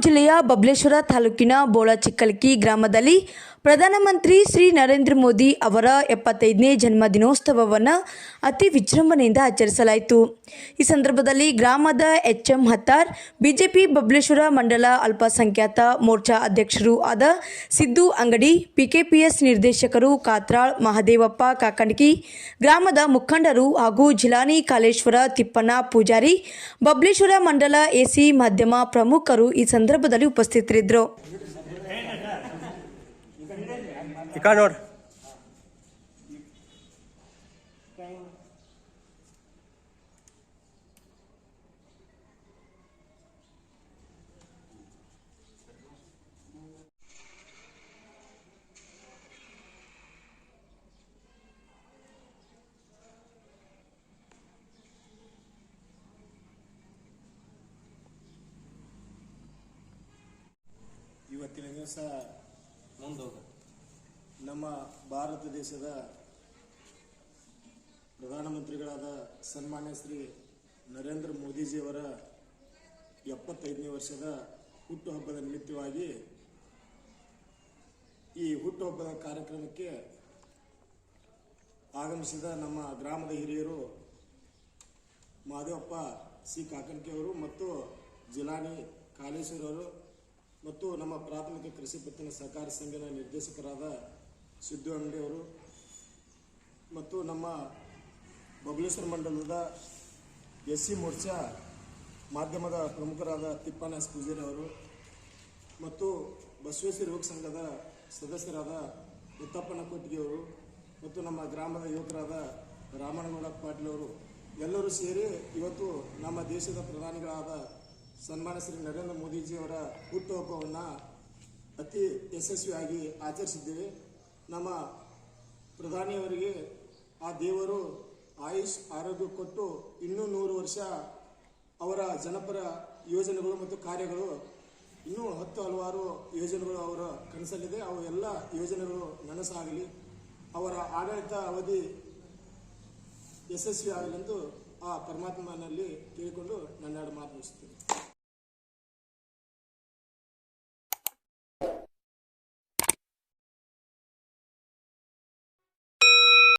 ಜಿಲ್ಲೆಯ ಬಬಲೇಶ್ವರ ತಾಲೂಕಿನ ಬೋಳಚಿಕ್ಕಲಕ್ಕಿ ಗ್ರಾಮದಲ್ಲಿ ಪ್ರಧಾನಮಂತ್ರಿ ಶ್ರೀ ನರೇಂದ್ರ ಮೋದಿ ಅವರ 75ನೇ ಜನ್ಮದಿನೋತ್ಸವವನ್ನು ಅತಿ ವಿಜೃಂಭಣೆಯಿಂದ ಆಚರಿಸಲಾಯಿತು. ಈ ಸಂದರ್ಭದಲ್ಲಿ ಗ್ರಾಮದ ಎಚ್ಎಂ ಹತ್ತಾರ್, ಬಿಜೆಪಿ ಬಬಲೇಶ್ವರ ಮಂಡಲ ಅಲ್ಪಸಂಖ್ಯಾತ ಮೋರ್ಚಾ ಅಧ್ಯಕ್ಷರು ಆದ ಸಿದ್ದು ಅಂಗಡಿ, ಪಿಕೆಪಿಎಸ್ ನಿರ್ದೇಶಕರು ಕಾತ್ರಾಳ್ ಮಹದೇವಪ್ಪ ಕಾಕಂಡಕಿ, ಗ್ರಾಮದ ಮುಖಂಡರು ಹಾಗೂ ಜಿಲಾನಿ ಕಾಲೇಶ್ವರ ತಿಪ್ಪಣ್ಣ ಪೂಜಾರಿ, ಬಬಲೇಶ್ವರ ಮಂಡಲ ಎಸಿ ಮಾಧ್ಯಮ ಪ್ರಮುಖರು ಈ ಸಂದರ್ಭದಲ್ಲಿ ಉಪಸ್ಥಿತರಿದ್ದರು. ಇವತ್ತಿನ ದಿವಸ ನಮ್ಮ ಭಾರತ ದೇಶದ ಪ್ರಧಾನಮಂತ್ರಿಗಳಾದ ಸನ್ಮಾನ್ಯ ಶ್ರೀ ನರೇಂದ್ರ ಮೋದಿಜಿಯವರ 75ನೇ ವರ್ಷದ ಹುಟ್ಟುಹಬ್ಬದ ನಿಮಿತ್ತವಾಗಿ ಈ ಹುಟ್ಟುಹಬ್ಬದ ಕಾರ್ಯಕ್ರಮಕ್ಕೆ ಆಗಮಿಸಿದ ನಮ್ಮ ಗ್ರಾಮದ ಹಿರಿಯರು ಮಹದೇವಪ್ಪ ಸಿ ಕಾಕಂಡಕಿ ಅವರು ಮತ್ತು ಜಿಲಾನಿ ಕಾಲೇಶ್ವರವರು ಮತ್ತು ನಮ್ಮ ಪ್ರಾಥಮಿಕ ಕೃಷಿ ಪತ್ತಿನ ಸಹಕಾರ ಸಂಘದ ನಿರ್ದೇಶಕರಾದ ಸಿದ್ದು ಅಂಗಡಿಯವರು ಮತ್ತು ನಮ್ಮ ಬಬಲೇಶ್ವರ ಮಂಡಲದ ಎಸ್ಸಿ ಮೋರ್ಚಾ ಮಾಧ್ಯಮದ ಪ್ರಮುಖರಾದ ತಿಪ್ಪಣ್ಣ ಪೂಜಾರಿ ಅವರು ಮತ್ತು ಬಸವೇಶ್ವರ ಯುವಕ ಸಂಘದ ಸದಸ್ಯರಾದ ಮುತ್ತಪ್ಪನ ಕೊಟ್ಟಿಗೆಯವರು ಮತ್ತು ನಮ್ಮ ಗ್ರಾಮದ ಯುವಕರಾದ ರಾಮನಗೌಡ ಪಾಟೀಲ್ ಅವರು ಎಲ್ಲರೂ ಸೇರಿ ಇವತ್ತು ನಮ್ಮ ದೇಶದ ಪ್ರಧಾನಿಗಳಾದ ಸನ್ಮಾನ್ಯ ಶ್ರೀ ನರೇಂದ್ರ ಮೋದಿಜಿಯವರ ಹುಟ್ಟುಹಬ್ಬವನ್ನು ಅತಿ ಯಶಸ್ವಿಯಾಗಿ ಆಚರಿಸಿದ್ದೇವೆ. ನಮ್ಮ ಪ್ರಧಾನಿಯವರಿಗೆ ಆ ದೇವರು ಆಯುಷ್ ಆರೋಗ್ಯ ಕೊಟ್ಟು ಇನ್ನೂ 100 ವರ್ಷ ಅವರ ಜನಪರ ಯೋಜನೆಗಳು ಮತ್ತು ಕಾರ್ಯಗಳು ಇನ್ನೂ 10 ಹಲವಾರು ಯೋಜನೆಗಳು ಅವರ ಕನಸಲ್ಲಿದೆ. ಅವು ಎಲ್ಲ ಯೋಜನೆಗಳು ನನಸಾಗಲಿ, ಅವರ ಆಡಳಿತ ಅವಧಿ ಯಶಸ್ವಿ ಆಗಲೆಂದು ಆ ಪರಮಾತ್ಮನಲ್ಲಿ ಕೇಳಿಕೊಂಡು ನನ್ನ ಮಾತು ಮುಗಿಸುತ್ತೇನೆ.